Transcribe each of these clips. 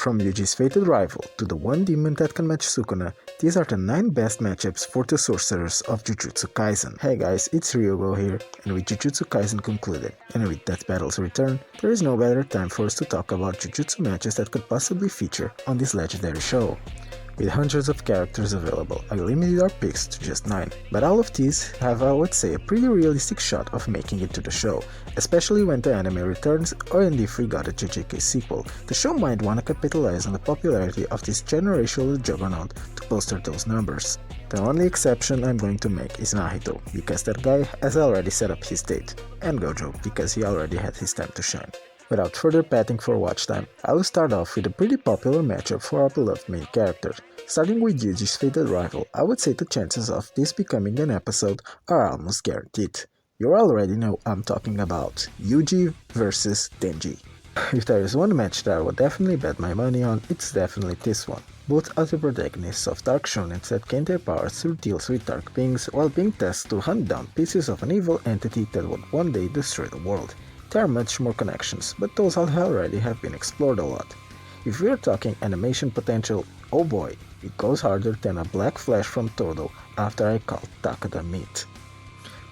from Yuji's fated rival to the one demon that can match Sukuna, these are the 9 best matchups for the sorcerers of Jujutsu Kaisen. Hey guys, it's Ryugo here, and with Jujutsu Kaisen concluded, and with Death Battle's return, there is no better time for us to talk about Jujutsu matches that could possibly feature on this legendary show. With hundreds of characters available, I limited our picks to just 9, but all of these have, I would say, a pretty realistic shot of making it to the show, especially when the anime returns or if we got a JJK sequel. The show might want to capitalize on the popularity of this generational juggernaut to bolster those numbers. The only exception I'm going to make is Nahito, because that guy has already set up his date, and Gojo, because he already had his time to shine. Without further padding for watch time, I will start off with a pretty popular matchup for our beloved main character. Starting with Yuji's fated rival, I would say the chances of this becoming an episode are almost guaranteed. You already know I'm talking about Yuji versus Denji. If there is one match that I would definitely bet my money on, it's definitely this one. Both are the protagonists of dark shonens that gain their powers through deals with dark beings while being tasked to hunt down pieces of an evil entity that would one day destroy the world. There are much more connections, but those already have been explored a lot. If we are talking animation potential, oh boy, it goes harder than a black flash from Todo after I called Takada meat.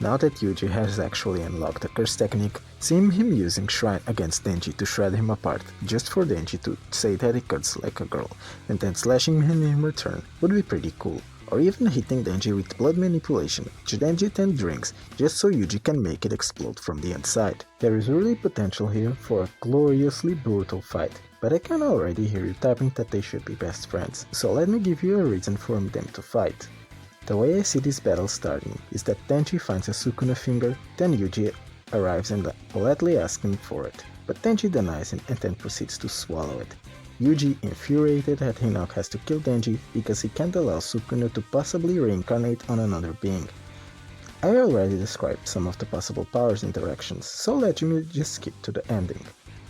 Now that Yuji has actually unlocked the curse technique, seeing him using Shrine against Denji to shred him apart just for Denji to say that he cuts like a girl and then slashing him in return would be pretty cool. Or even hitting Denji with blood manipulation, which Denji then drinks just so Yuji can make it explode from the inside. There is really potential here for a gloriously brutal fight, but I can already hear you typing that they should be best friends, so let me give you a reason for them to fight. The way I see this battle starting is that Denji finds a Sukuna finger, then Yuji arrives and politely asks him for it, but Denji denies him and then proceeds to swallow it. Yuji, infuriated at he now has to kill Denji because he can't allow Sukuna to possibly reincarnate on another being. I already described some of the possible powers interactions, so let me just skip to the ending.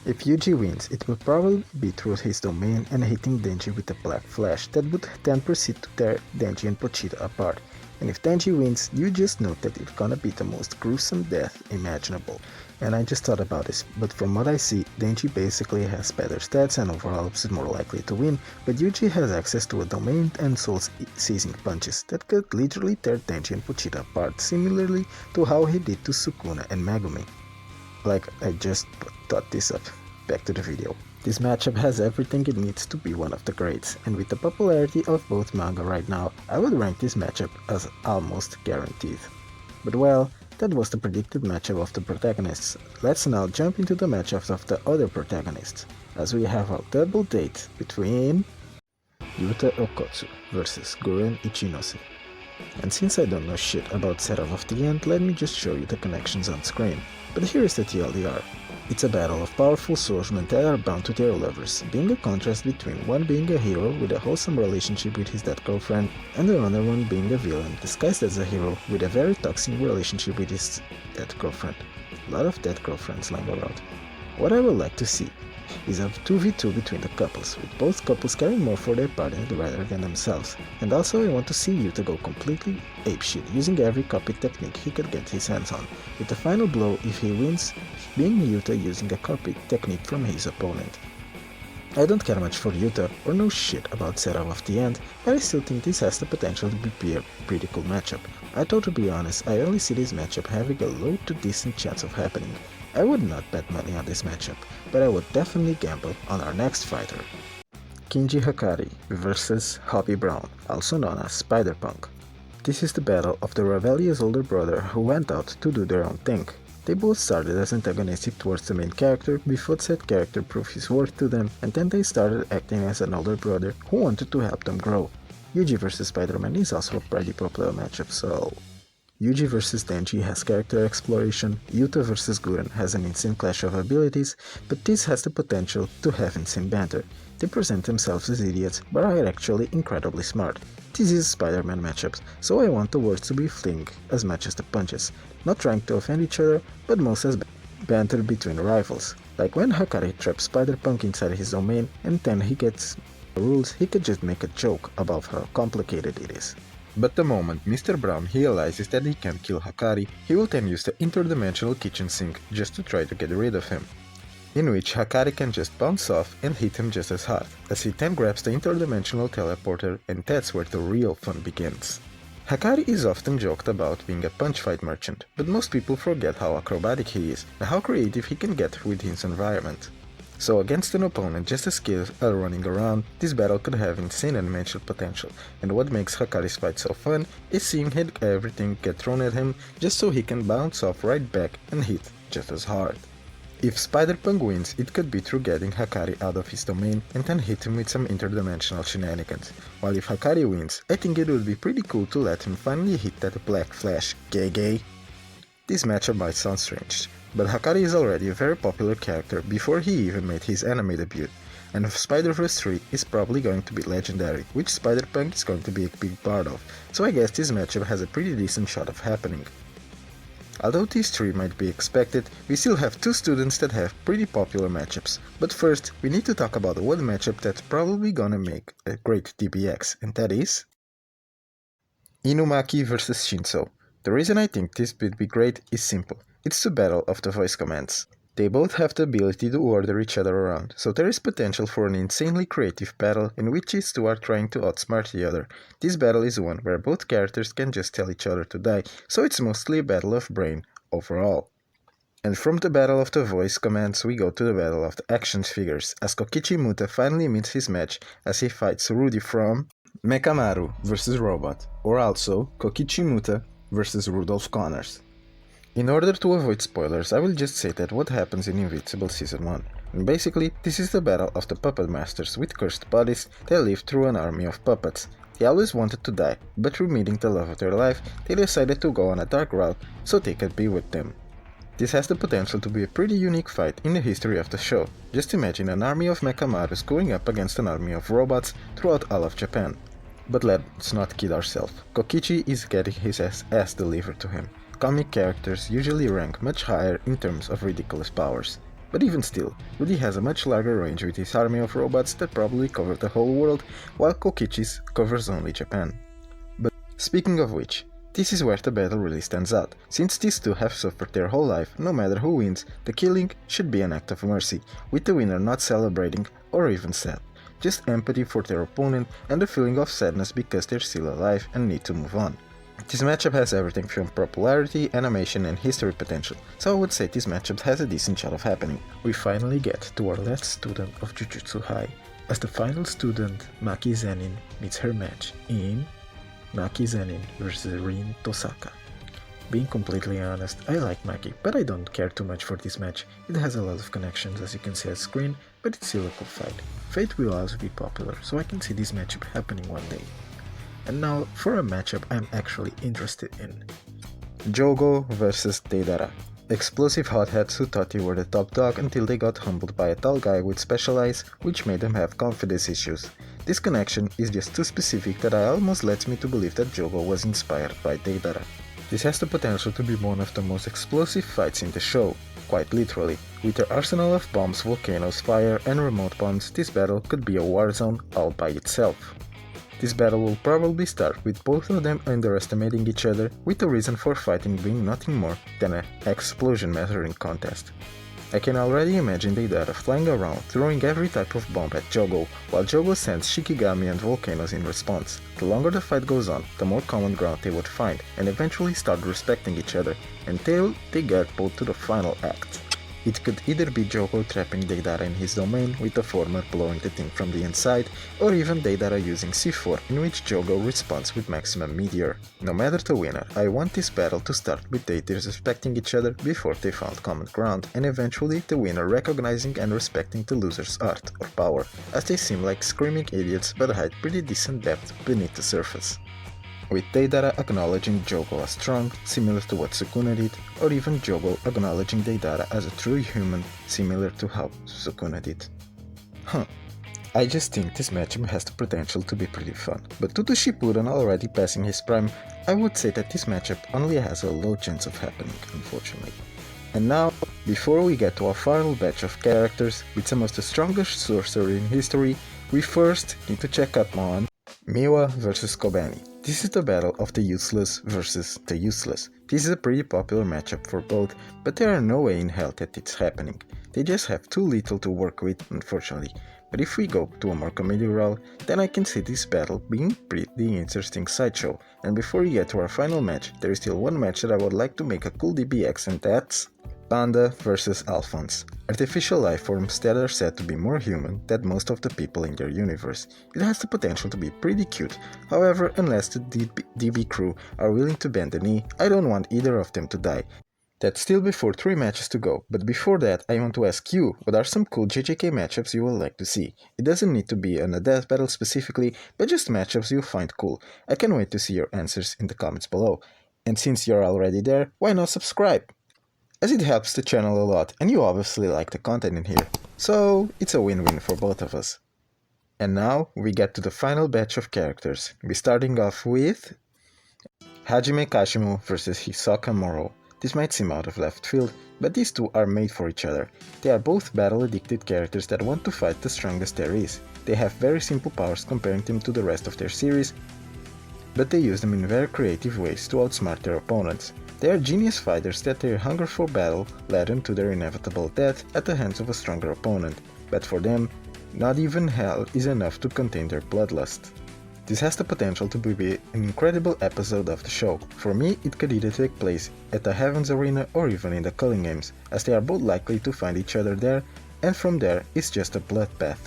If Yuji wins, it will probably be through his domain and hitting Denji with a black flash that would then proceed to tear Denji and Pochita apart. And if Denji wins, you just know that it's gonna be the most gruesome death imaginable. And I just thought about this, but from what I see, Denji basically has better stats and overall is more likely to win, but Yuji has access to a domain and soul-seizing punches that could literally tear Denji and Pochita apart, similarly to how he did to Sukuna and Megumi. Like, I just thought this up. Back to the video. This matchup has everything it needs to be one of the greats, and with the popularity of both manga right now, I would rank this matchup as almost guaranteed. But well, that was the predicted matchup of the protagonists. Let's now jump into the matchups of the other protagonists, as we have a double date between Yuta Okotsu versus Guren Ichinose. And since I don't know shit about setup of the end, let me just show you the connections on screen. But here is the TLDR. It's a battle of powerful swordsmen that are bound to their lovers, being a contrast between one being a hero with a wholesome relationship with his dead girlfriend, and the other one being a villain disguised as a hero with a very toxic relationship with his dead girlfriend. A lot of dead girlfriends lying around. What I would like to see is a 2v2 between the couples, with both couples caring more for their partner rather than themselves. And also I want to see Yuta go completely apeshit, using every copy technique he could get his hands on, with the final blow, if he wins, being Yuta using a copy technique from his opponent. I don't care much for Yuta, or know shit about setup of the end, but I still think this has the potential to be a pretty cool matchup. Although to be honest, I only see this matchup having a low to decent chance of happening. I would not bet money on this matchup, but I would definitely gamble on our next fighter. Kinji Hakari versus Hobby Brown, also known as SpiderPunk. This is the battle of the rebellious older brother who went out to do their own thing. They both started as antagonistic towards the main character before said character proved his worth to them, and then they started acting as an older brother who wanted to help them grow. Yuji vs Spider-Man is also a pretty popular matchup, so Yuji vs Denji has character exploration, Yuta vs Guren has an insane clash of abilities, but this has the potential to have insane banter. They present themselves as idiots, but are actually incredibly smart. This is Spider-Man matchups, so I want the words to be fling as much as the punches, not trying to offend each other, but most as banter between rivals. Like when Hakari traps SpiderPunk inside his domain and then he gets the rules, he could just make a joke about how complicated it is. But the moment Mr. Brown realizes that he can't kill Hakari, he will then use the interdimensional kitchen sink just to try to get rid of him. in which Hakari can just bounce off and hit him just as hard, as he then grabs the interdimensional teleporter, and that's where the real fun begins. Hakari is often joked about being a punch fight merchant, but most people forget how acrobatic he is and how creative he can get with his environment. So against an opponent just as skilled at running around, this battle could have insane animation potential, and what makes Hakari's fight so fun is seeing everything get thrown at him just so he can bounce off right back and hit just as hard. If SpiderPunk wins, it could be through getting Hakari out of his domain and then hit him with some interdimensional shenanigans, while if Hakari wins, I think it would be pretty cool to let him finally hit that black flash, gay. This matchup might sound strange, but Hakari is already a very popular character before he even made his anime debut, and Spider-Verse 3 is probably going to be legendary, which SpiderPunk is going to be a big part of, so I guess this matchup has a pretty decent shot of happening. Although these three might be expected, we still have two students that have pretty popular matchups, but first we need to talk about one matchup that's probably gonna make a great DBX, and that is Inumaki vs Shinso. The reason I think this would be great is simple. It's the battle of the voice commands. They both have the ability to order each other around, so there is potential for an insanely creative battle in which these two are trying to outsmart the other. This battle is one where both characters can just tell each other to die, so it's mostly a battle of brain overall. And from the battle of the voice commands we go to the battle of the action figures, as Kokichi Muta finally meets his match as he fights Rudy from Mekamaru vs Robot, or also Kokichi Muta vs Rudolph Connors. In order to avoid spoilers, I will just say that what happens in Invincible Season 1. And basically, this is the battle of the puppet masters with cursed bodies that live through an army of puppets. They always wanted to die, but through meeting the love of their life, they decided to go on a dark route so they could be with them. This has the potential to be a pretty unique fight in the history of the show. Just imagine an army of Mekamarus going up against an army of robots throughout all of Japan. But let's not kid ourselves. Kokichi is getting his ass delivered to him. Comic characters usually rank much higher in terms of ridiculous powers. But even still, Rudy has a much larger range with his army of robots that probably cover the whole world, while Kokichi's covers only Japan. But speaking of which, this is where the battle really stands out. Since these two have suffered their whole life, no matter who wins, the killing should be an act of mercy, with the winner not celebrating or even sad. Just empathy for their opponent and a feeling of sadness because they're still alive and need to move on. This matchup has everything from popularity, animation and history potential, so I would say this matchup has a decent shot of happening. We finally get to our last student of Jujutsu High, as the final student, Maki Zenin, meets her match in Maki Zenin vs Rin Tosaka. Being completely honest, I like Maki, but I don't care too much for this match. It has a lot of connections as you can see on screen, but it's still a cool fight. Fate will also be popular, so I can see this matchup happening one day. And now for a matchup I'm actually interested in. Jogo vs Deidara. Explosive hotheads who thought they were the top dog until they got humbled by a tall guy with special eyes, which made them have confidence issues. This connection is just too specific that it almost lets me to believe that Jogo was inspired by Deidara. This has the potential to be one of the most explosive fights in the show, quite literally. With their arsenal of bombs, volcanoes, fire and remote bombs, this battle could be a war zone all by itself. This battle will probably start with both of them underestimating each other, with the reason for fighting being nothing more than an explosion measuring contest. I can already imagine Deidara flying around, throwing every type of bomb at Jogo, while Jogo sends Shikigami and volcanoes in response. The longer the fight goes on, the more common ground they would find, and eventually start respecting each other, until they get both to the final act. It could either be Jogo trapping Deidara in his domain, with the former blowing the thing from the inside, or even Deidara using C4, in which Jogo responds with maximum meteor. No matter the winner, I want this battle to start with they disrespecting each other before they found common ground, and eventually the winner recognizing and respecting the loser's art or power, as they seem like screaming idiots but hide pretty decent depth beneath the surface. With Deidara acknowledging Jogo as strong, similar to what Sukuna did, or even Jogo acknowledging Deidara as a true human, similar to how Sukuna did. I just think this matchup has the potential to be pretty fun, but due to Shippuden already passing his prime, I would say that this matchup only has a low chance of happening, unfortunately. And now, before we get to our final batch of characters with some of the strongest sorcerer in history, we first need to check up on Miwa vs Kobani. This is the battle of the useless versus the useless. This is a pretty popular matchup for both, but there are no way in hell that it's happening. They just have too little to work with, unfortunately. But if we go to a more comedic role, then I can see this battle being pretty interesting sideshow. And before we get to our final match, there is still one match that I would like to make a cool DBX, and that's Panda vs Alphonse, artificial life forms that are said to be more human than most of the people in their universe. It has the potential to be pretty cute, however, unless the DB crew are willing to bend the knee, I don't want either of them to die. That's still before 3 matches to go, but before that I want to ask you, what are some cool JJK matchups you would like to see? It doesn't need to be on a death battle specifically, but just matchups you find cool. I can't wait to see your answers in the comments below. And since you're already there, why not subscribe? As it helps the channel a lot, and you obviously like the content in here, so it's a win-win for both of us. And now we get to the final batch of characters. We're starting off with Hajime Kashimo vs Hisoka Moro. This might seem out of left field, but these two are made for each other. They are both battle-addicted characters that want to fight the strongest there is. They have very simple powers comparing them to the rest of their series, but they use them in very creative ways to outsmart their opponents. They are genius fighters that their hunger for battle led them to their inevitable death at the hands of a stronger opponent, but for them, not even hell is enough to contain their bloodlust. This has the potential to be an incredible episode of the show. For me, it could either take place at the Heavens Arena or even in the Culling Games, as they are both likely to find each other there, and from there, it's just a bloodbath.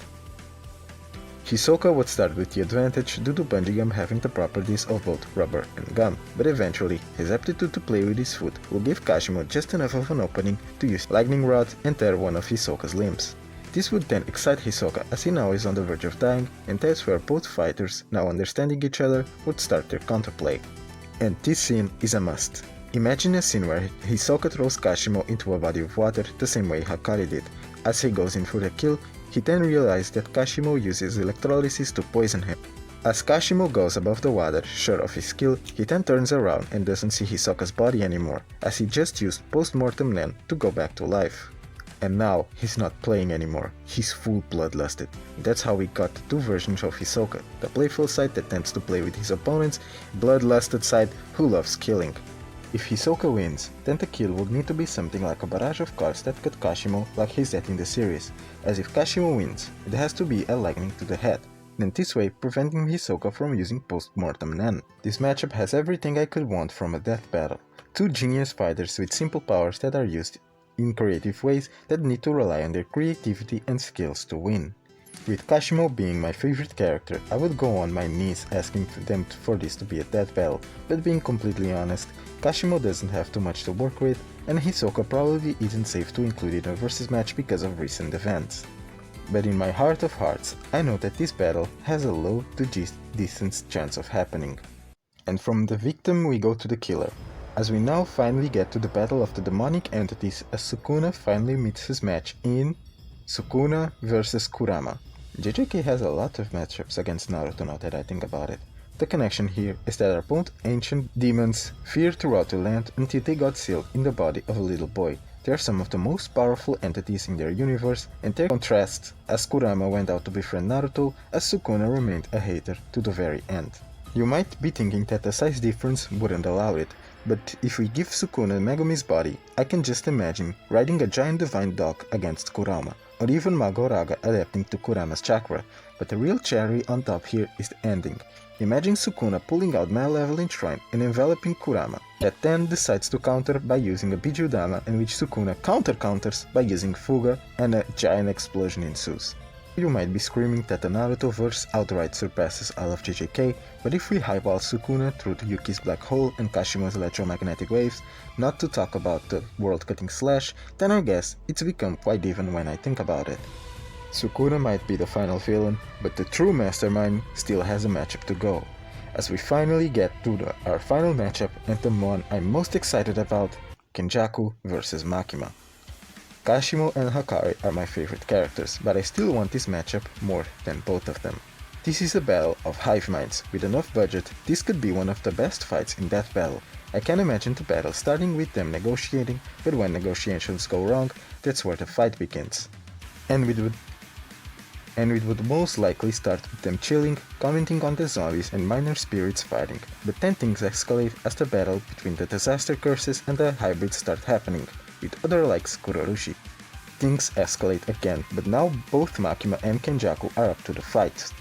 Hisoka would start with the advantage due to bungee gum having the properties of both rubber and gum, but eventually his aptitude to play with his foot will give Kashimo just enough of an opening to use lightning rod and tear one of Hisoka's limbs. This would then excite Hisoka as he now is on the verge of dying, and that's where both fighters, now understanding each other, would start their counterplay. And this scene is a must. Imagine a scene where Hisoka throws Kashimo into a body of water the same way Hakari did. As he goes in for the kill, he then realizes that Kashimo uses electrolysis to poison him. As Kashimo goes above the water, sure of his skill, he then turns around and doesn't see Hisoka's body anymore, as he just used post-mortem Nen to go back to life. And now, he's not playing anymore, he's full bloodlusted. That's how we got the two versions of Hisoka, the playful side that tends to play with his opponents, bloodlusted side who loves killing. If Hisoka wins, then the kill would need to be something like a barrage of cards that cut Kashimo like he's at in the series, as if Kashimo wins, it has to be a lightning to the head, and this way preventing Hisoka from using post-mortem Nen. This matchup has everything I could want from a death battle. Two genius fighters with simple powers that are used in creative ways that need to rely on their creativity and skills to win. With Kashimo being my favorite character, I would go on my knees asking for this to be a death battle, but being completely honest, Kashimo doesn't have too much to work with, and Hisoka probably isn't safe to include in a versus match because of recent events. But in my heart of hearts, I know that this battle has a low to decent chance of happening. And from the victim we go to the killer, as we now finally get to the battle of the demonic entities as Sukuna finally meets his match in Sukuna vs Kurama. JJK has a lot of matchups against Naruto now that I think about it. The connection here is that our both ancient demons feared throughout the land until they got sealed in the body of a little boy. They are some of the most powerful entities in their universe, and their contrasts as Kurama went out to befriend Naruto, as Sukuna remained a hater to the very end. You might be thinking that the size difference wouldn't allow it, but if we give Sukuna Megumi's body, I can just imagine riding a giant divine dog against Kurama, or even Magoraga adapting to Kurama's chakra, but the real cherry on top here is the ending. Imagine Sukuna pulling out Malevolent Shrine and enveloping Kurama, that then decides to counter by using a Bijudama, in which Sukuna counters by using Fuga, and a giant explosion ensues. You might be screaming that the Naruto verse outright surpasses all of JJK, but if we highball Sukuna through the Yuki's black hole and Kashima's electromagnetic waves, not to talk about the world-cutting slash, then I guess it's become quite even when I think about it. Sukuna might be the final villain, but the true mastermind still has a matchup to go. As we finally get to our final matchup, and the one I'm most excited about, Kenjaku vs Makima. Kashimo and Hakari are my favorite characters, but I still want this matchup more than both of them. This is a battle of hive minds. With enough budget, this could be one of the best fights in that battle. I can imagine the battle starting with them negotiating, but when negotiations go wrong, that's where the fight begins. And and it would most likely start with them chilling, commenting on the zombies and minor spirits fighting. But then things escalate as the battle between the disaster curses and the hybrids start happening, with other likes Kurorushi. Things escalate again, but now both Makima and Kenjaku are up to the fight.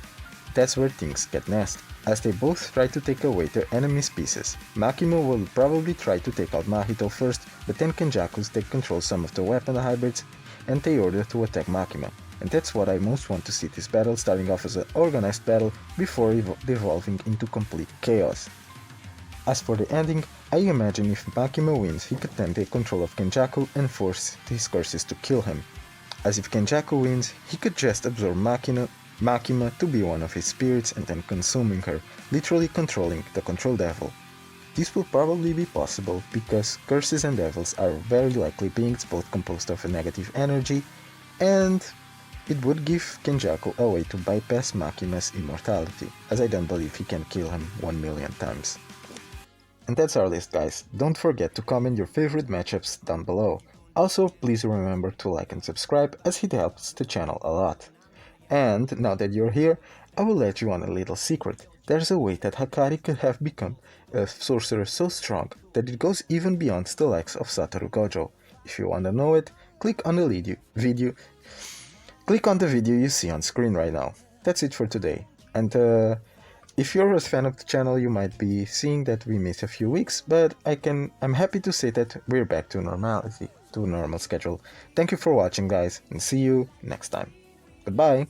That's where things get nasty, as they both try to take away their enemy's pieces. Makima will probably try to take out Mahito first, but then Kenjaku's take control some of the weapon hybrids and they order to attack Makima. And that's what I most want to see this battle, starting off as an organized battle before devolving into complete chaos. As for the ending, I imagine if Makima wins, he could then take control of Kenjaku and force his curses to kill him. As if Kenjaku wins, he could just absorb Makima to be one of his spirits and then consuming her, literally controlling the Control Devil. This will probably be possible because curses and devils are very likely beings both composed of a negative energy, and it would give Kenjaku a way to bypass Makima's immortality, as I don't believe he can kill him 1,000,000 times. And that's our list, guys. Don't forget to comment your favorite matchups down below. Also, please remember to like and subscribe as it helps the channel a lot. And now that you're here, I will let you on a little secret. There's a way that Hakari could have become a sorcerer so strong that it goes even beyond the likes of Satoru Gojo. If you wanna know it, click on the video you see on screen right now. That's it for today. And if you're a fan of the channel, you might be seeing that we missed a few weeks, but I'm happy to say that we're back to normality, to normal schedule. Thank you for watching, guys, and see you next time. Goodbye.